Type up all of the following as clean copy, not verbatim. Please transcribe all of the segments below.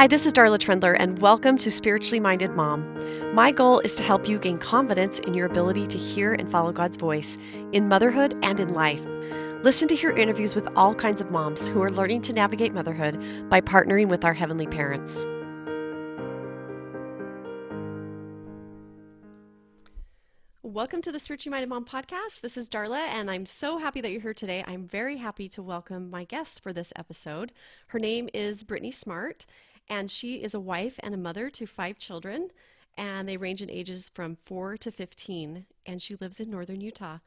Hi, this is Darla Trendler, and welcome to Spiritually Minded Mom. My goal is to help you gain confidence in your ability to hear and follow God's voice in motherhood and in life. Listen to hear interviews with all kinds of moms who are learning to navigate motherhood by partnering with our heavenly parents. Welcome to the Spiritually Minded Mom podcast. This is Darla, and I'm so happy that you're here today. I'm very happy to welcome my guest for this episode. Her name is Brittney Smart, and she is a wife and a mother to 5 children, and they range in ages from 4 to 15, and she lives in northern Utah.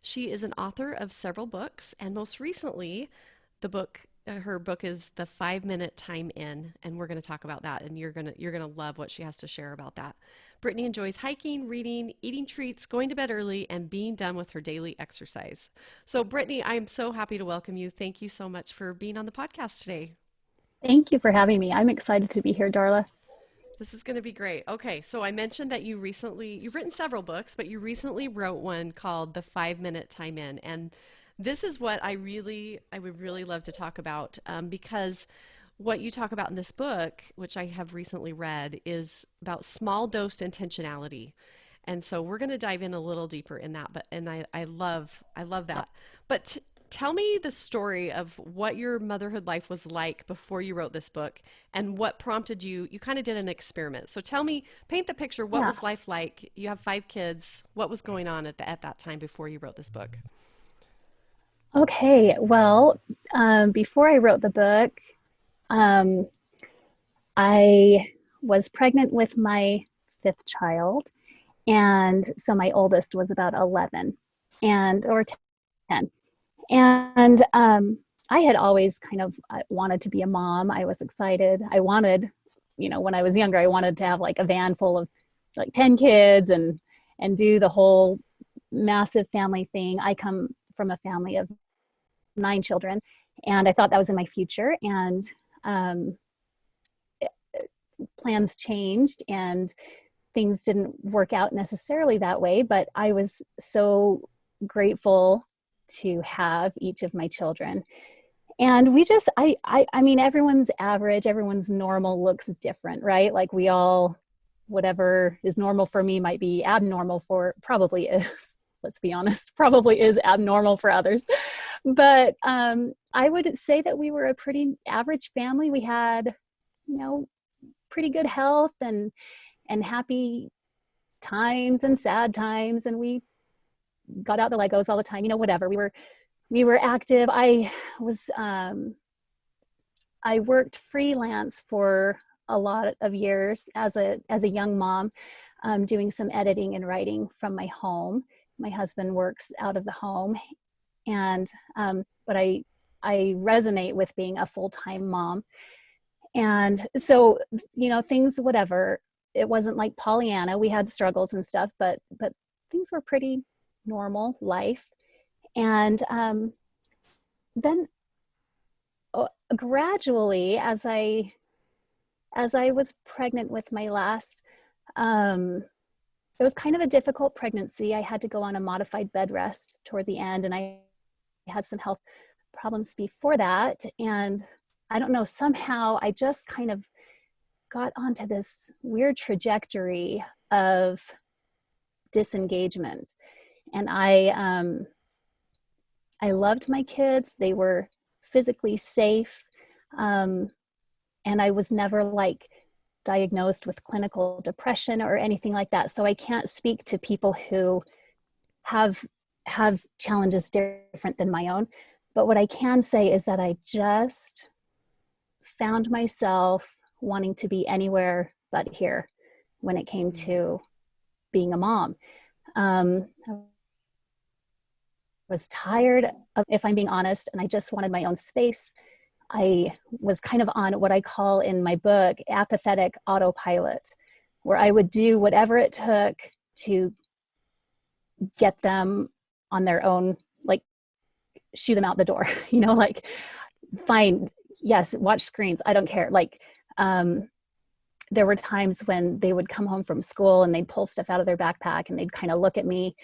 She is an author of several books, and most recently, her book is The 5-Minute Time In, and we're going to talk about that, and you're gonna love what she has to share about that. Brittney enjoys hiking, reading, eating treats, going to bed early, and being done with her daily exercise. So, Brittney, I'm so happy to welcome you. Thank you so much for being on the podcast today. Thank you for having me. I'm excited to be here, Darla. This is going to be great. Okay, so I mentioned that you've written several books, but you recently wrote one called The 5-Minute Time In, and this is what I would really love to talk about because what you talk about in this book, which I have recently read, is about small dose intentionality. And so we're going to dive in a little deeper in that, I love that. But tell me the story of what your motherhood life was like before you wrote this book and what prompted you. You kind of did an experiment. So tell me, paint the picture. What was life like? You have 5 kids. What was going on at that time before you wrote this book? Okay, well, before I wrote the book, um, I was pregnant with my 5th child. And so my oldest was about 11 or 10. And I had always kind of wanted to be a mom. I was excited. I wanted, when I was younger, I wanted to have like a van full of like 10 kids and do the whole massive family thing. I come from a family of 9 children, and I thought that was in my future. And plans changed and things didn't work out necessarily that way, but I was so grateful to have each of my children. And we just, I mean, everyone's average, everyone's normal looks different, right? Like we all, whatever is normal for me might be abnormal probably is, let's be honest, probably is abnormal for others. But I would say that we were a pretty average family. We had, pretty good health and happy times and sad times. And we got out the Legos all the time, whatever. We were active. I worked freelance for a lot of years as a young mom, doing some editing and writing from my home. My husband works out of the home, and but I resonate with being a full-time mom. And so, things, whatever, it wasn't like Pollyanna. We had struggles and stuff, but things were pretty normal life. And then gradually, as I was pregnant with my last, it was kind of a difficult pregnancy. I had to go on a modified bed rest toward the end, and I had some health problems before that. And I don't know, somehow I just kind of got onto this weird trajectory of disengagement. And I loved my kids. They were physically safe. And I was never like diagnosed with clinical depression or anything like that. So I can't speak to people who have challenges different than my own. But what I can say is that I just found myself wanting to be anywhere but here when it came to being a mom. I was tired of, if I'm being honest, and I just wanted my own space. I was kind of on what I call in my book, apathetic autopilot, where I would do whatever it took to get them on their own, like shoo them out the door, like fine, yes, watch screens, I don't care. Like there were times when they would come home from school and they'd pull stuff out of their backpack and they'd kind of look at me,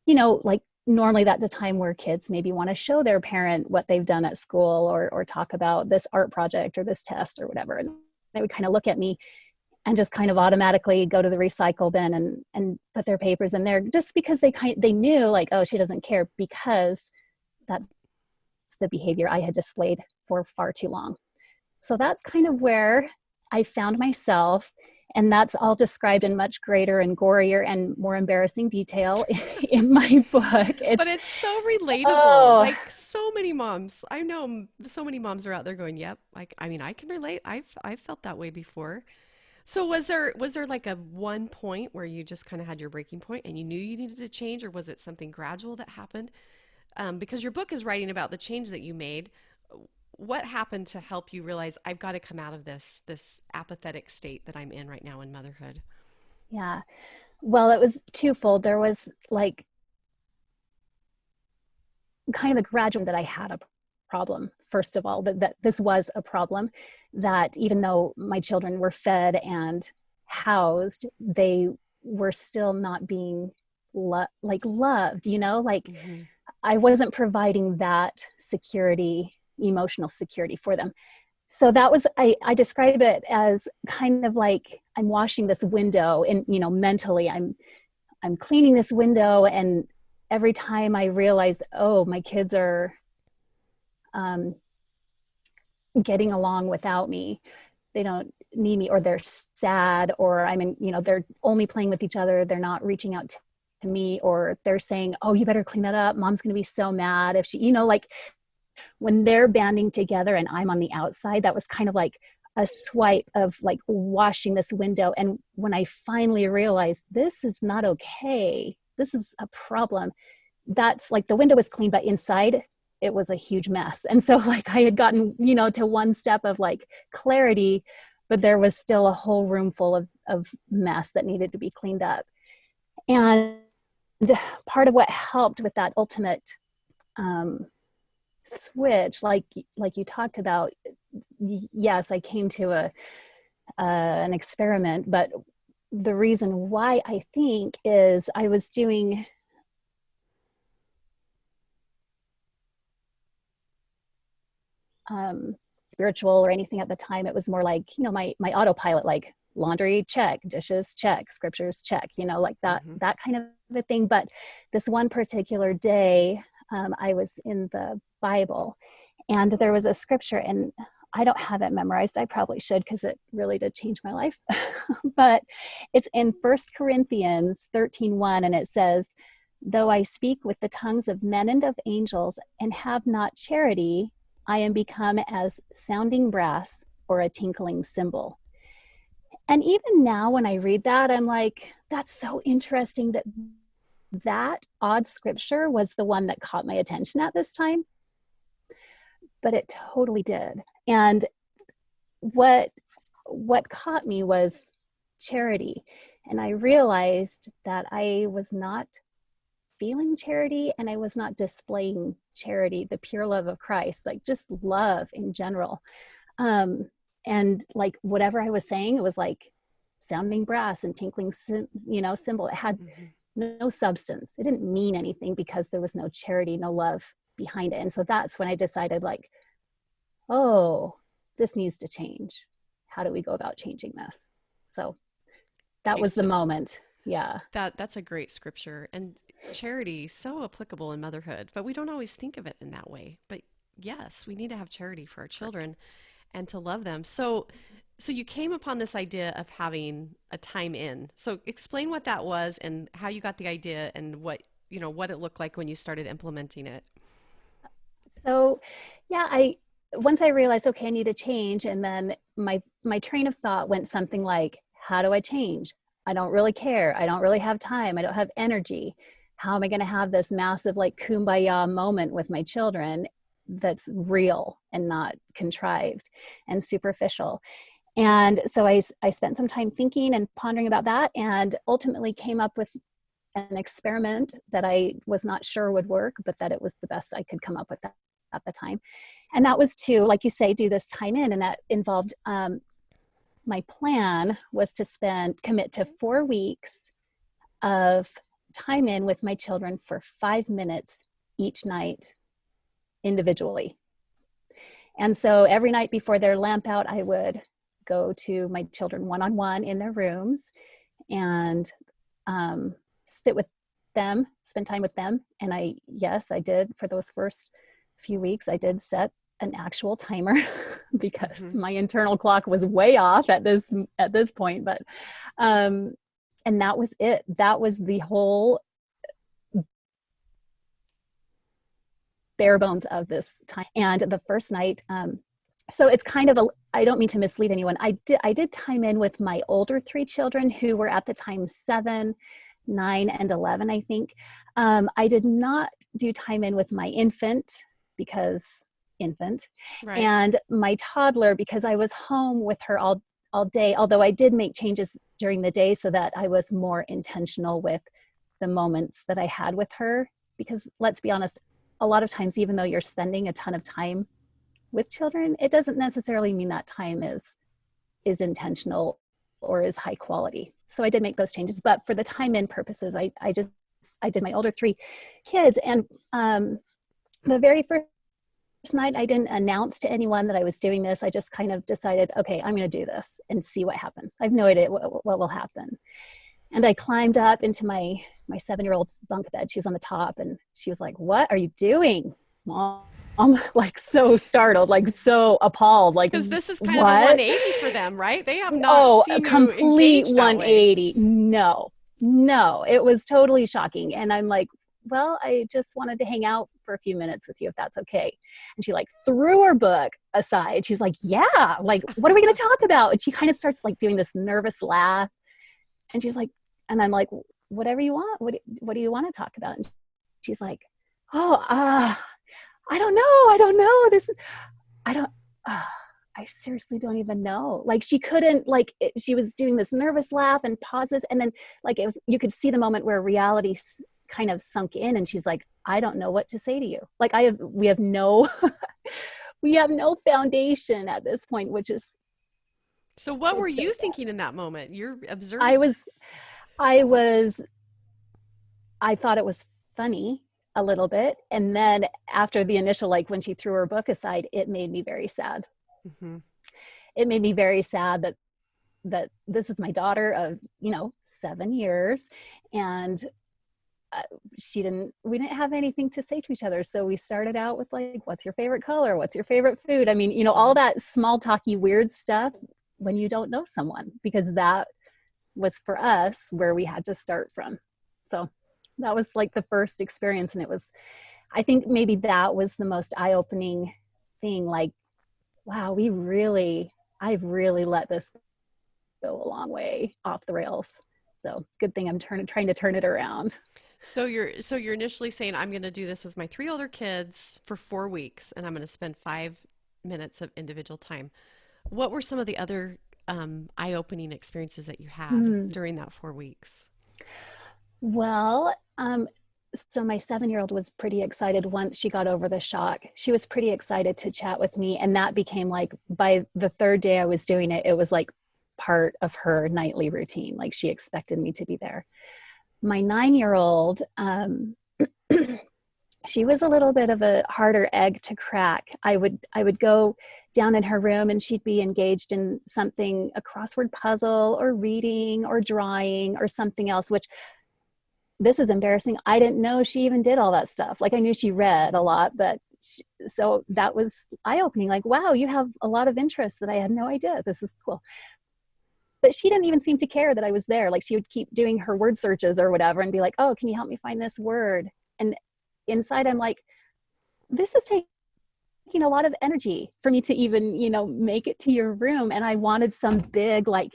like normally that's a time where kids maybe want to show their parent what they've done at school or talk about this art project or this test or whatever. And they would kind of look at me and just kind of automatically go to the recycle bin and put their papers in there, just because they knew like, oh, she doesn't care, because that's the behavior I had displayed for far too long. So that's kind of where I found myself. And that's all described in much greater and gorier and more embarrassing detail in my book. But it's so relatable. Oh, Like so many moms, I know so many moms are out there going, "Yep, I mean, I can relate. I've felt that way before." So was there like a one point where you just kind of had your breaking point and you knew you needed to change, or was it something gradual that happened? Because your book is writing about the change that you made. What happened to help you realize I've got to come out of this apathetic state that I'm in right now in motherhood? yeah. Well, it was twofold. There was like kind of a gradual that I had a problem. First of all, that this was a problem, that even though my children were fed and housed, they were still not being loved, like Mm-hmm. I wasn't providing that security, emotional security for them. So that was, I describe it as kind of like I'm washing this window, and mentally I'm cleaning this window, and every time I realize, oh, my kids are um, getting along without me, they don't need me, or they're sad, or they're only playing with each other, they're not reaching out to me, or they're saying, oh, you better clean that up, mom's gonna be so mad if she, like when they're banding together and I'm on the outside, that was kind of like a swipe of like washing this window. And when I finally realized this is not okay, this is a problem, that's like the window was clean, but inside it was a huge mess. And so like I had gotten, to one step of like clarity, but there was still a whole room full of mess that needed to be cleaned up. And part of what helped with that ultimate switch, like you talked about, yes, I came to an experiment, but the reason why I think is I was doing spiritual or anything at the time. It was more like, my autopilot, like laundry, check, dishes, check, scriptures, check, like Mm-hmm. that kind of a thing. But this one particular day, I was in the Bible, and there was a scripture, and I don't have it memorized. I probably should, because it really did change my life. But it's in 1 Corinthians 13:1, and it says, though I speak with the tongues of men and of angels and have not charity, I am become as sounding brass or a tinkling cymbal. And even now when I read that, I'm like, that's so interesting that odd scripture was the one that caught my attention at this time. But it totally did. And what caught me was charity. And I realized that I was not feeling charity, and I was not displaying charity, the pure love of Christ, like just love in general. And like whatever I was saying, it was like sounding brass and tinkling, cymbal. It had Mm-hmm. no substance. It didn't mean anything because there was no charity, no love behind it. And so that's when I decided, like, oh, this needs to change. How do we go about changing this? So that Okay, was the so moment. Yeah. that's a great scripture, and charity so applicable in motherhood, but we don't always think of it in that way. But yes, we need to have charity for our children and to love them. So you came upon this idea of having a time in. So explain what that was and how you got the idea and what it looked like when you started implementing it. So yeah, once I realized, okay, I need to change, and then my train of thought went something like, how do I change? I don't really care. I don't really have time. I don't have energy. How am I going to have this massive like kumbaya moment with my children that's real and not contrived and superficial? And so I spent some time thinking and pondering about that, and ultimately came up with an experiment that I was not sure would work, but that it was the best I could come up with at the time. And that was to, like you say, do this time in. And that involved, my plan was to commit to 4 weeks of time in with my children for 5 minutes each night individually. And so every night before their lamp out, I would go to my children one-on-one in their rooms and sit with them, spend time with them. And I did for those first few weeks, I did set an actual timer because my internal clock was way off at this point. But, and that was it. That was the whole bare bones of this time. And the first night, so it's kind of I don't mean to mislead anyone. I did time in with my older 3 children who were at the time 7, 9, and 11, I think. I did not do time in with my infant Right. and my toddler because I was home with her all day, although I did make changes during the day so that I was more intentional with the moments that I had with her. Because let's be honest, a lot of times, even though you're spending a ton of time with children, it doesn't necessarily mean that time is intentional or is high quality. So I did make those changes, but for the time in purposes, I did my older 3 kids. And the very first night, I didn't announce to anyone that I was doing this. I just kind of decided, okay, I'm going to do this and see what happens. I have no idea what will happen. And I climbed up into my 7-year-old's bunk bed. She was on the top and she was like, "What are you doing, Mom?" I'm like so startled, like so appalled, like Because this is kind what? of a 180 for them, right? They have not seen a complete you 180. No, it was totally shocking. And I'm like, well, I just wanted to hang out for a few minutes with you, if that's okay. And she like threw her book aside. She's like, yeah, like, what are we going to talk about? And she kind of starts like doing this nervous laugh. And she's like, and I'm like, whatever you want. What do you want to talk about? And she's like, I don't know. I seriously don't even know. Like she couldn't, like she was doing this nervous laugh and pauses. And then like it was, you could see the moment where reality kind of sunk in and she's like, I don't know what to say to you. Like we have no, we have no foundation at this point, which is. So what were you thinking in that moment? You're observing. I thought it was funny a little bit. And then after the initial, like when she threw her book aside, it made me very sad. Mm-hmm. It made me very sad that this is my daughter of, 7 years. And we didn't have anything to say to each other. So we started out with like, what's your favorite color? What's your favorite food? I mean, all that small talky weird stuff when you don't know someone, because that was for us where we had to start from. So that was like the first experience. And I think maybe that was the most eye-opening thing. Like, wow, I've really let this go a long way off the rails. So good thing I'm trying to turn it around. So you're initially saying, I'm going to do this with my 3 older kids for 4 weeks, and I'm going to spend 5 minutes of individual time. What were some of the other eye-opening experiences that you had during that 4 weeks? Well, so my 7-year-old was pretty excited once she got over the shock. She was pretty excited to chat with me. And that became like, by the 3rd day I was doing it, it was like part of her nightly routine. Like she expected me to be there. My 9-year-old, she was a little bit of a harder egg to crack. I would go down in her room and she'd be engaged in something, a crossword puzzle or reading or drawing or something else, which this is embarrassing. I didn't know she even did all that stuff. Like I knew she read a lot, but so that was eye-opening. Like, wow, you have a lot of interests that I had no idea. This is cool. But she didn't even seem to care that I was there. Like she would keep doing her word searches or whatever and be like, oh, can you help me find this word? And inside I'm like, this is taking a lot of energy for me to even, make it to your room. And I wanted some big, like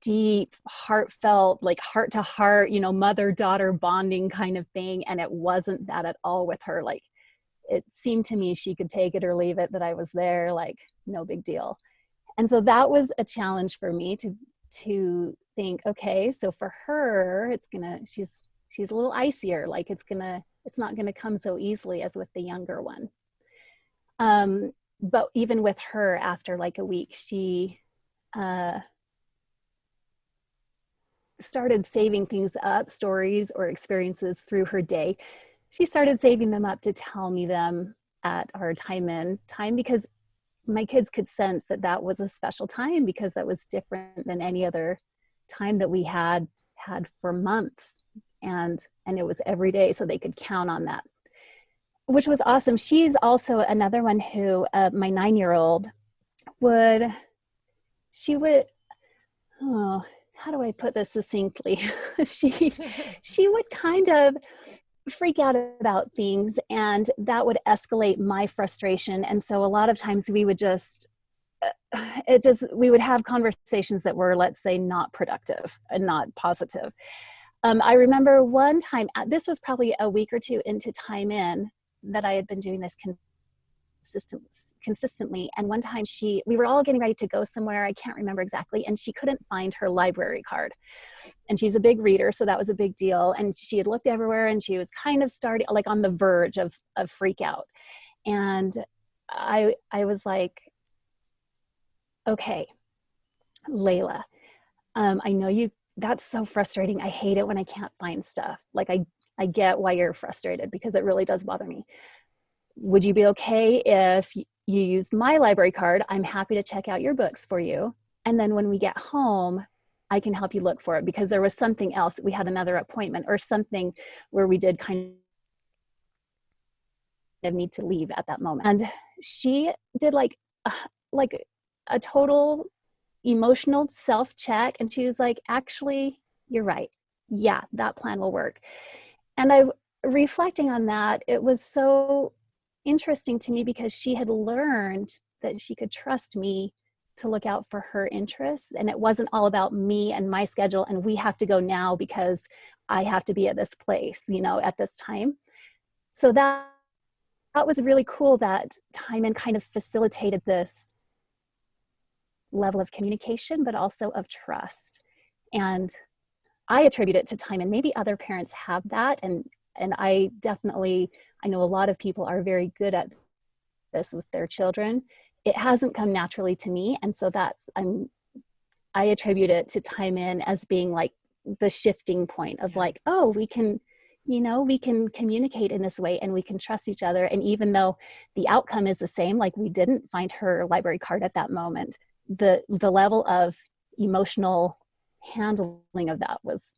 deep, heartfelt, like heart to heart, mother-daughter bonding kind of thing. And it wasn't that at all with her. Like it seemed to me she could take it or leave it, that I was there, like no big deal. And so that was a challenge for me to think, okay, so for her, she's a little icier. Like it's not gonna come so easily as with the younger one. But even with her, after like a week, she started saving things up, stories or experiences through her day. She started saving them up to tell me them at our time, because my kids could sense that that was a special time because that was different than any other time that we had for months. And it was every day, so they could count on that, which was awesome. She's also another one who, my 9-year-old she would, oh, how do I put this succinctly? she would kind of freak out about things, and that would escalate my frustration. And so a lot of times we would we would have conversations that were, let's say, not productive and not positive. I remember one time, this was probably a week or two into Time In, that I had been doing this consistently. And one time we were all getting ready to go somewhere. I can't remember exactly. And she couldn't find her library card. And she's a big reader, so that was a big deal. And she had looked everywhere, and she was kind of starting, like, on the verge of freak out. And I was like, okay, Layla, I know that's so frustrating. I hate it when I can't find stuff. Like, I get why you're frustrated, because it really does bother me. Would you be okay if you used my library card? I'm happy to check out your books for you. And then when we get home, I can help you look for it, because there was something else. We had another appointment or something where we did kind of need to leave at that moment. And she did like a total emotional self-check. And she was like, actually, you're right. Yeah, that plan will work. And reflecting on that, it was so interesting to me, because she had learned that she could trust me to look out for her interests. And it wasn't all about me and my schedule, and we have to go now because I have to be at this place, at this time. So that was really cool, that Time In kind of facilitated this level of communication, but also of trust. And I attribute it to Time In. Maybe other parents have that. And I know a lot of people are very good at this with their children. It hasn't come naturally to me. And so I attribute it to Time In as being like the shifting point of like, oh, we can communicate in this way, and we can trust each other. And even though the outcome is the same, like we didn't find her library card at that moment, the level of emotional handling of that was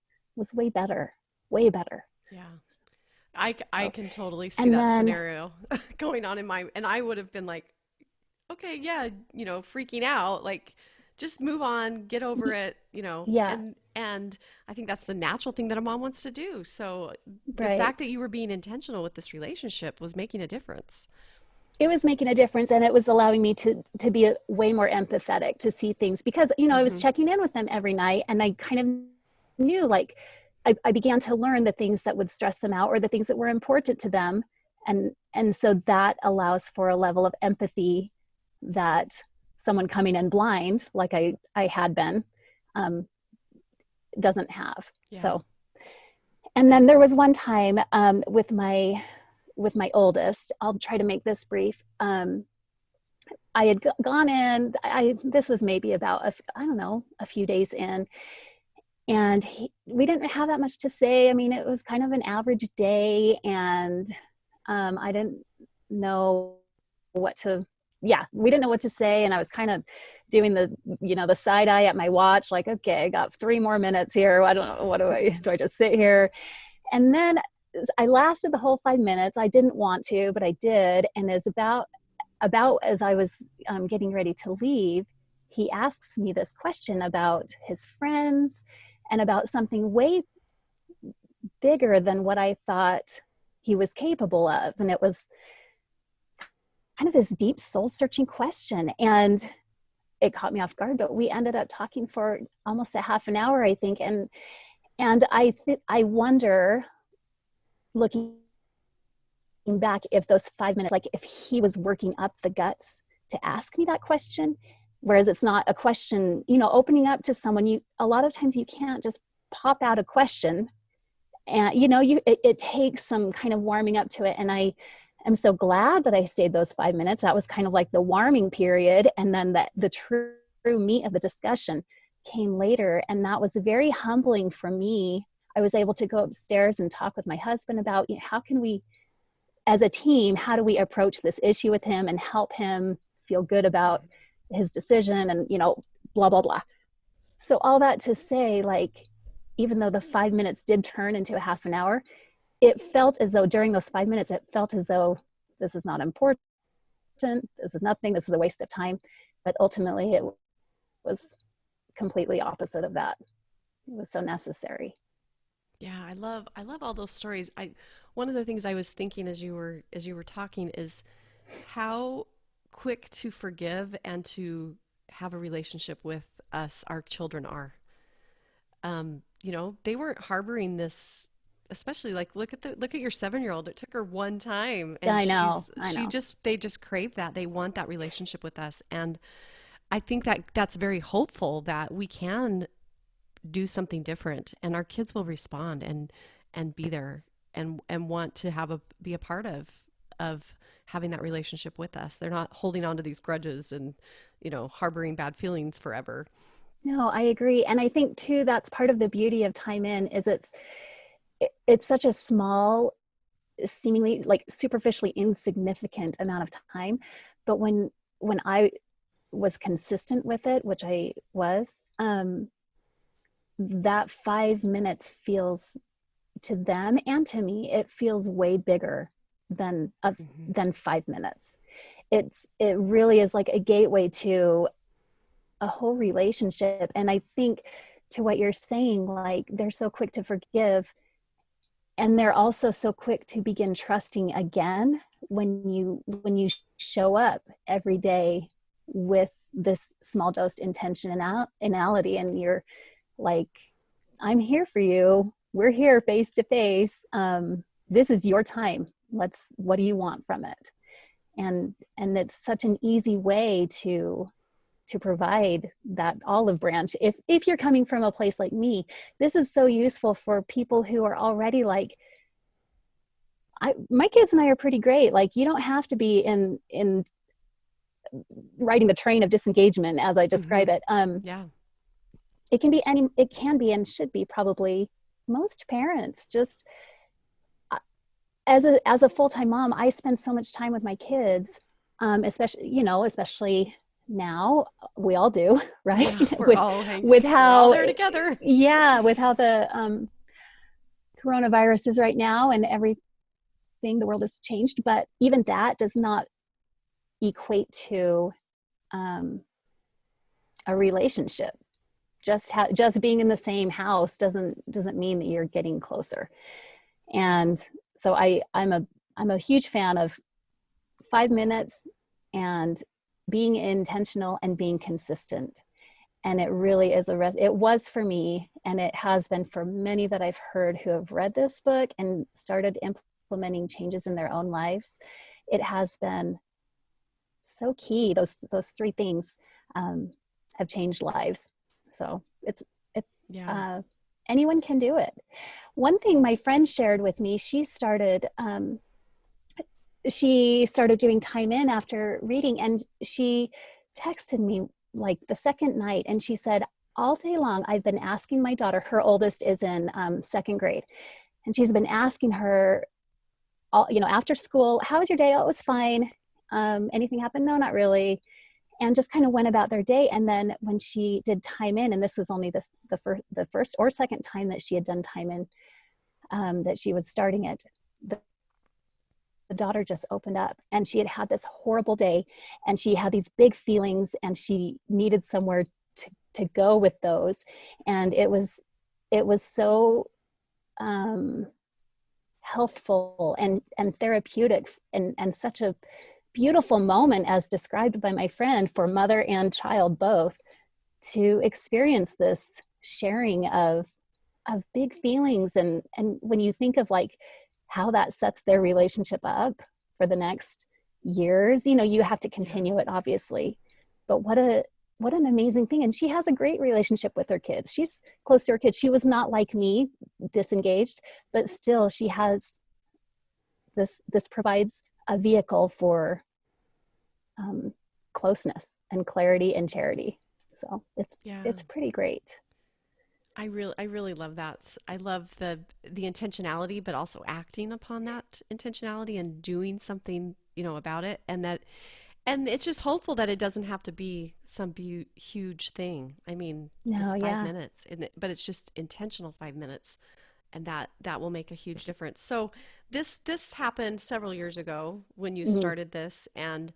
way better. Yeah. I can totally see that scenario going on in and I would have been like, okay, yeah, freaking out, like, just move on, get over it, Yeah. And I think that's the natural thing that a mom wants to do. So the Right. fact that you were being intentional with this relationship was making a difference. It was making a difference, and it was allowing me to be way more empathetic, to see things, because, I was checking in with them every night, and I kind of knew, like, I began to learn the things that would stress them out, or the things that were important to them. And so that allows for a level of empathy that someone coming in blind, like I had been, doesn't have. Yeah. So, and then there was one time with my oldest, I'll try to make this brief. I had gone in, this was maybe about, a few days in, and we didn't have that much to say. I mean, it was kind of an average day, and I didn't know we didn't know what to say. And I was kind of doing the side eye at my watch, like, okay, I got 3 more minutes here. I don't know, what do I just sit here? And then I lasted the whole 5 minutes. I didn't want to, but I did. And as about as I was getting ready to leave, he asks me this question about his friends and about something way bigger than what I thought he was capable of. And it was kind of this deep soul-searching question. And it caught me off guard, but we ended up talking for almost a half an hour, I think. And I wonder, looking back, if those 5 minutes, like if he was working up the guts to ask me that question, whereas it's not a question, opening up to someone, a lot of times you can't just pop out a question, and it takes some kind of warming up to it. And I am so glad that I stayed those 5 minutes. That was kind of like the warming period, and then the true meat of the discussion came later, and that was very humbling for me. I was able to go upstairs and talk with my husband about, how can we, as a team, how do we approach this issue with him and help him feel good about his decision and, blah, blah, blah. So all that to say, like, even though the 5 minutes did turn into a half an hour, it felt as though during those 5 minutes, it felt as though this is not important. This is nothing. This is a waste of time. But ultimately, it was completely opposite of that. It was so necessary. Yeah, I love all those stories. One of the things I was thinking as you were talking is how quick to forgive and to have a relationship with us our children are. They weren't harboring this, especially like look at your 7-year-old. It took her one time Yeah, and I know. she's I she know. just they just crave that. They want that relationship with us. And I think that that's very hopeful that we can do something different and our kids will respond and be there and want to be a part of having that relationship with us. They're not holding on to these grudges and harboring bad feelings forever. No, I agree. And I think too, that's part of the beauty of time in is it's such a small, seemingly like superficially insignificant amount of time. But when I was consistent with it, which I was, that 5 minutes feels to them and to me, it feels way bigger than of Hmm. than 5 minutes. It really is like a gateway to a whole relationship. And I think to what you're saying, like they're so quick to forgive and they're also so quick to begin trusting again when you show up every day with this small dose intentionality and you're like, I'm here for you, we're here face to face, this is your time, what do you want from it? And it's such an easy way to provide that olive branch. If you're coming from a place like me, this is so useful for people who are already like, my kids and I are pretty great. Like you don't have to be in riding the train of disengagement as I Hmm. describe it. Yeah. It can be and should be probably most parents just as a full-time mom, I spend so much time with my kids, especially now we all do, right? Yeah, With we're all how, there together. yeah, with how the coronavirus is right now and everything, the world has changed. But even that does not equate to um, a relationship. Just being in the same house doesn't mean that you're getting closer. And so I'm a huge fan of 5 minutes and being intentional and being consistent. And it really is it was for me, and it has been for many that I've heard who have read this book and started implementing changes in their own lives. It has been so key. Those three things have changed lives. So it's Yeah. uh, anyone can do it. One thing my friend shared with me, she started doing time in after reading, and she texted me like the second night, and she said, all day long I've been asking my daughter, her oldest is in second grade, and she's been asking her after school, how was your day? Oh, it was fine. Anything happened? No, not really. And just kind of went about their day. And then when she did time in, and this was only the first or second time that she had done time in, that she was starting it, the daughter just opened up, and she had this horrible day, and she had these big feelings, and she needed somewhere to go with those. And it was so um, healthful and therapeutic, and such a beautiful moment as described by my friend for mother and child both, to experience this sharing of big feelings. And when you think of like how that sets their relationship up for the next years, you have to Yeah. continue it obviously, but what an amazing thing. And she has a great relationship with her kids. She's close to her kids. She was not like me, disengaged, but still she has this provides a vehicle for um, closeness and clarity and charity. So Yeah. it's pretty great. I really love that. I love the intentionality, but also acting upon that intentionality and doing something, about it. And it's just hopeful that it doesn't have to be some huge thing. I mean, it's No, 5 yeah. minutes, but it's just intentional 5 minutes, and that will make a huge difference. So this happened several years ago when you Mhm. started this, and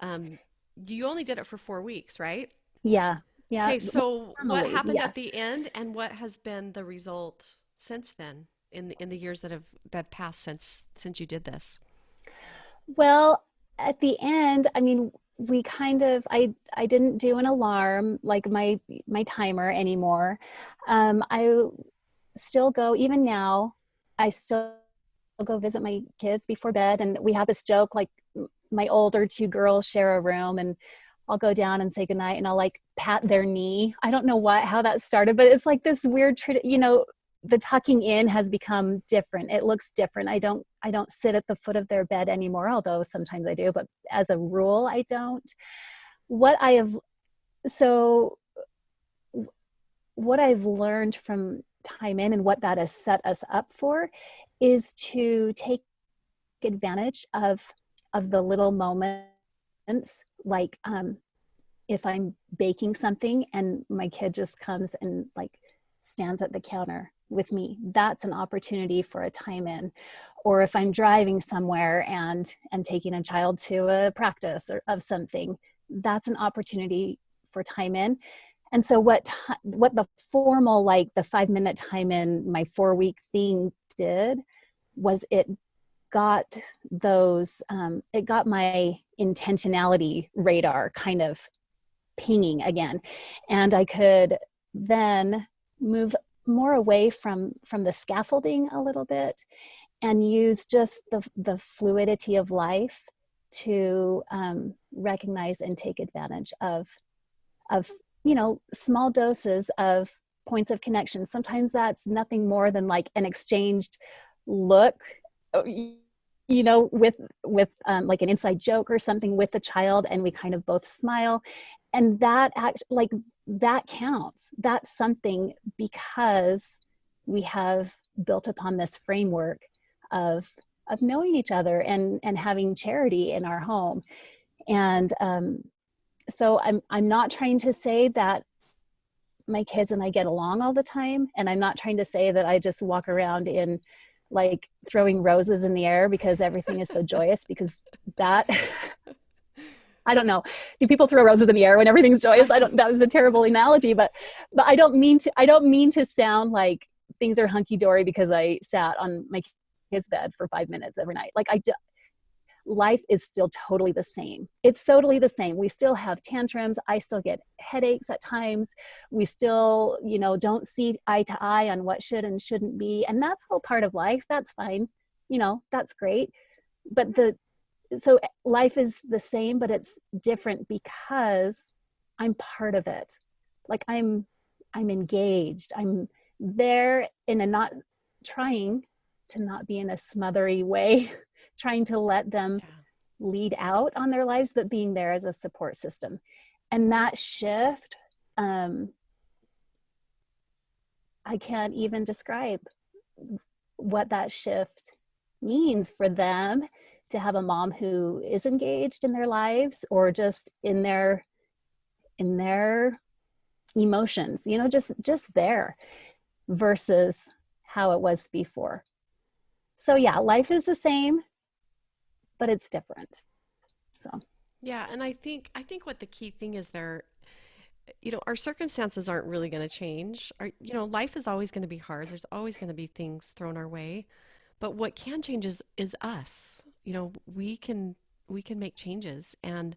um, you only did it for 4 weeks, right? Yeah. Yeah. Okay, so what Normally, happened yeah. at the end, and what has been the result since then in the years that passed since you did this? Well, at the end, I mean, we kind of I didn't do an alarm like my timer anymore. I still go even now. I still go visit my kids before bed, and we have this joke like my older two girls share a room, and I'll go down and say goodnight, and I'll like pat their knee. I don't know how that started, but it's like this weird, the tucking in has become different. It looks different. I don't sit at the foot of their bed anymore, although sometimes I do, but as a rule, I don't. What I have so what I've learned from time in and what that has set us up for is to take advantage of the little moments, like if I'm baking something and my kid just comes and like stands at the counter with me, that's an opportunity for a time in. Or if I'm driving somewhere and I'm taking a child to a practice or of something, that's an opportunity for time in. And so what the formal, like the 5 minute time in my 4 week thing did was got it got my intentionality radar kind of pinging again, and I could then move more away from the scaffolding a little bit and use just the fluidity of life to recognize and take advantage of small doses of points of connection. Sometimes that's nothing more than like an exchanged look, with like an inside joke or something with the child, and we kind of both smile, and that act like that counts. That's something, because we have built upon this framework of knowing each other and having charity in our home. And so I'm not trying to say that my kids and I get along all the time, and I'm not trying to say that I just walk around in like throwing roses in the air because everything is so joyous, because that I don't know. Do people throw roses in the air when everything's joyous? I I don't. don't. That was a terrible analogy, but I don't mean to sound like things are hunky dory because I sat on my kid's bed for 5 minutes every night. Like life is still totally the same. It's totally the same. We still have tantrums. I still get headaches at times. We still, don't see eye to eye on what should and shouldn't be. And that's all part of life. That's fine. That's great. But so life is the same, but it's different because I'm part of it. Like I'm engaged. I'm there in a not trying to not be in a smothery way, trying to let them Yeah. lead out on their lives, but being there as a support system. And that shift, um, I can't even describe what that shift means for them, to have a mom who is engaged in their lives or just in their emotions, just there, versus how it was before. So yeah, life is the same, but it's different. So Yeah, and I think what the key thing is there, our circumstances aren't really going to change. Life is always going to be hard. There's always going to be things thrown our way. But what can change is us. We can make changes, and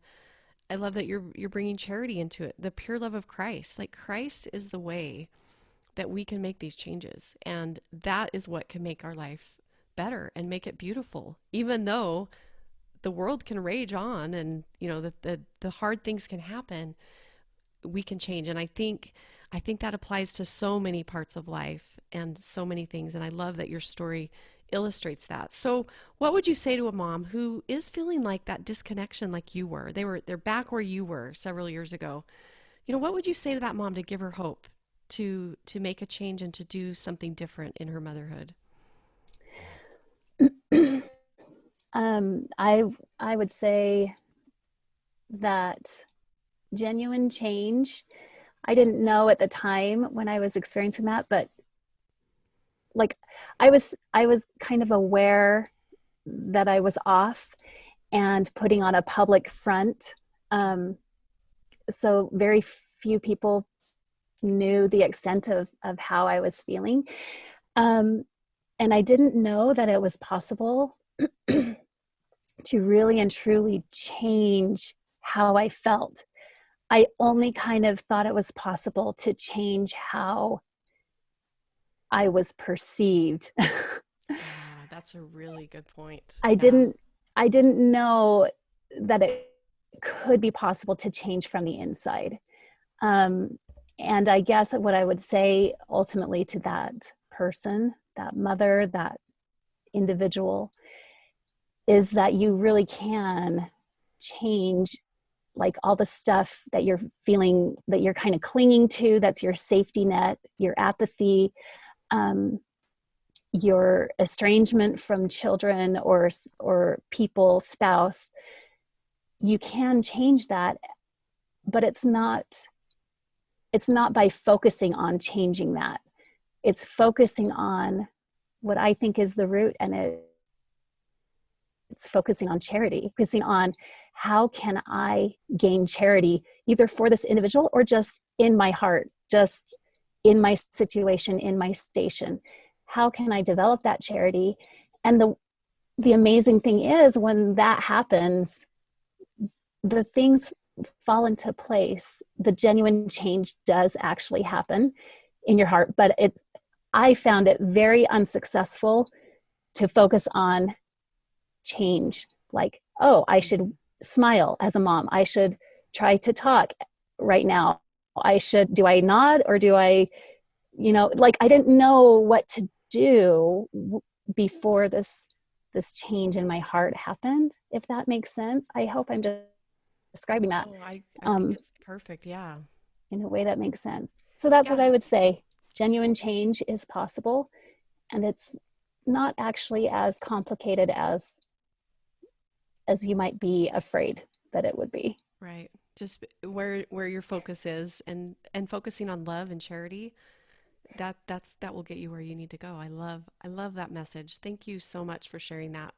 I love that you're bringing charity into it. The pure love of Christ. Like Christ is the way that we can make these changes, and that is what can make our life better and make it beautiful. Even though the world can rage on, and the hard things can happen, we can change. And I think that applies to so many parts of life and so many things. And I love that your story illustrates that. So what would you say to a mom who is feeling like that disconnection, like you were? They're back where you were several years ago. What would you say to that mom to give her hope to make a change and to do something different in her motherhood? I would say that genuine change, I didn't know at the time when I was experiencing that, but like I was kind of aware that I was off and putting on a public front. Um, so very few people knew the extent of how I was feeling. Um, and I didn't know that it was possible to really and truly change how I felt. I only kind of thought it was possible to change how I was perceived. Ah, that's a really good point. I Yeah. didn't I didn't know that it could be possible to change from the inside. Um, and I guess what I would say ultimately to that person, that mother, that individual, is that you really can change like all the stuff that you're feeling, that you're kind of clinging to, that's your safety net, your apathy, um, your estrangement from children or people, spouse. You can change that, but it's not by focusing on changing that. It's focusing on what I think is the root, and it's focusing on charity, focusing on how can I gain charity either for this individual or just in my heart, just in my situation, in my station. How can I develop that charity? And the amazing thing is when that happens, the things fall into place. The genuine change does actually happen in your heart, but I found it very unsuccessful to focus on change. Like, oh, I should smile as a mom. I should try to talk right now. Do I nod or do I, like I didn't know what to do before this change in my heart happened, if that makes sense. I hope I'm just describing that Oh, I think um, it's perfect. Yeah. in a way that makes sense. So that's what Yeah. I would say. Genuine change is possible, and it's not actually as complicated as you might be afraid that it would be. Right. Just where your focus is and focusing on love and charity, that will get you where you need to go. I love that message. Thank you so much for sharing that.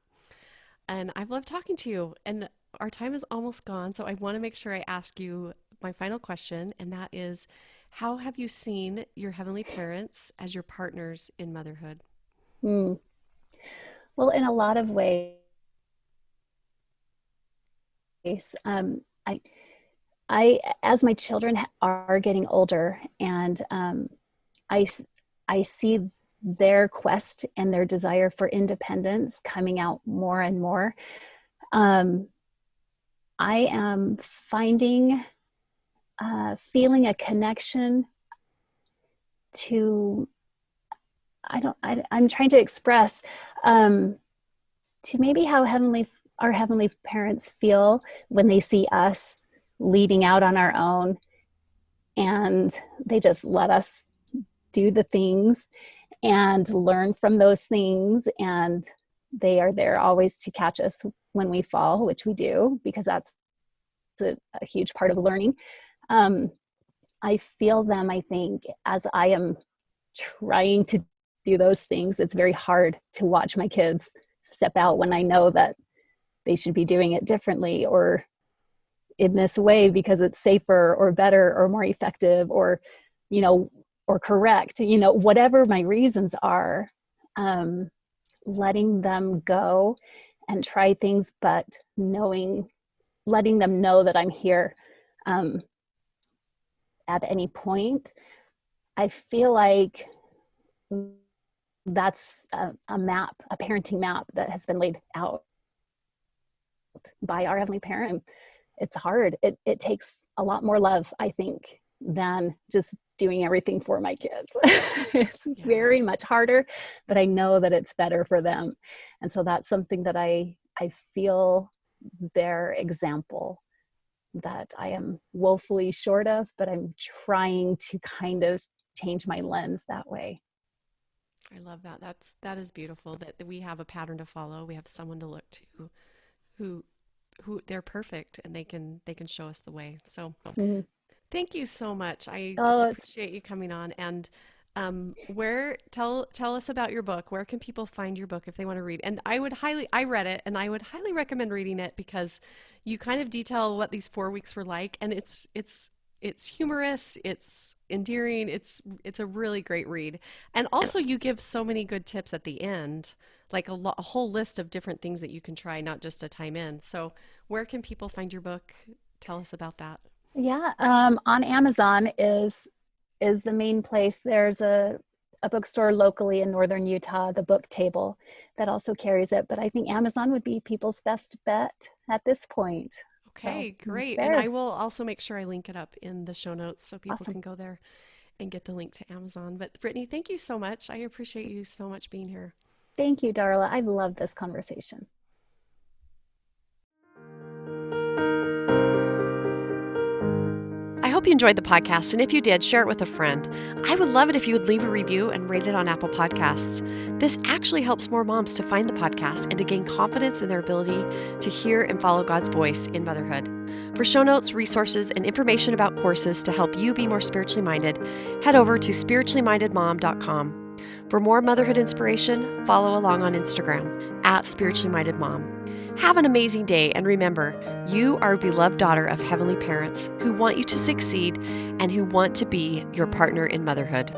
And I've loved talking to you. And our time is almost gone, so I want to make sure I ask you my final question, and that is, how have you seen your heavenly parents as your partners in motherhood? Mm. Well, in a lot of ways, um, I, as my children are getting older, and I, I see their quest and their desire for independence coming out more and more. Um, I am feeling a connection to, I'm trying to express um, to maybe how our heavenly parents feel when they see us leading out on our own, and they just let us do the things and learn from those things, and they are there always to catch us when we fall, which we do because that's a huge part of learning. um, I feel them, I think, as I am trying to do those things. It's very hard to watch my kids step out when I know that they should be doing it differently or in this way because it's safer or better or more effective you know or correct, whatever my reasons are. um, Letting them go and try things, but letting them know that I'm here um, at any point. I feel like that's a parenting map that has been laid out by our heavenly parent. It's hard. It takes a lot more love, I think, than just doing everything for my kids. It's Yeah. very much harder, but I know that it's better for them. And so that's something that I feel their example that I am woefully short of, but I'm trying to kind of change my lens that way. I love that. That is beautiful that we have a pattern to follow. We have someone to look to who who they're perfect and they can show us the way. So Mhm. thank you so much. I just Oh, it's appreciate you coming on. And where tell us about your book. Where can people find your book if they want to read? And I read it and I would highly recommend reading it because you kind of detail what these 4 weeks were like, and it's humorous, it's endearing, it's a really great read. And also you give so many good tips at the end, like a whole list of different things that you can try, not just a time in. So where can people find your book? Tell us about that. yeah. On Amazon is the main place. There's a bookstore locally in northern Utah, the Book Table, that also carries it. But I think Amazon would be people's best bet at this point. So Okay, it's great. And I there. will also make sure I link it up in the show notes so people Awesome. can go there and get the link to Amazon. But Brittany, thank you so much. I appreciate you so much being here. Thank you, Darla. I love this conversation. I hope you enjoyed the podcast, and if you did, share it with a friend. I would love it if you would leave a review and rate it on Apple Podcasts. This actually helps more moms to find the podcast and to gain confidence in their ability to hear and follow God's voice in motherhood. For show notes, resources, and information about courses to help you be more spiritually minded, head over to spirituallymindedmom.com. For more motherhood inspiration, follow along on Instagram at spirituallymindedmom. Have an amazing day, and remember, you are a beloved daughter of heavenly parents who want you to succeed and who want to be your partner in motherhood.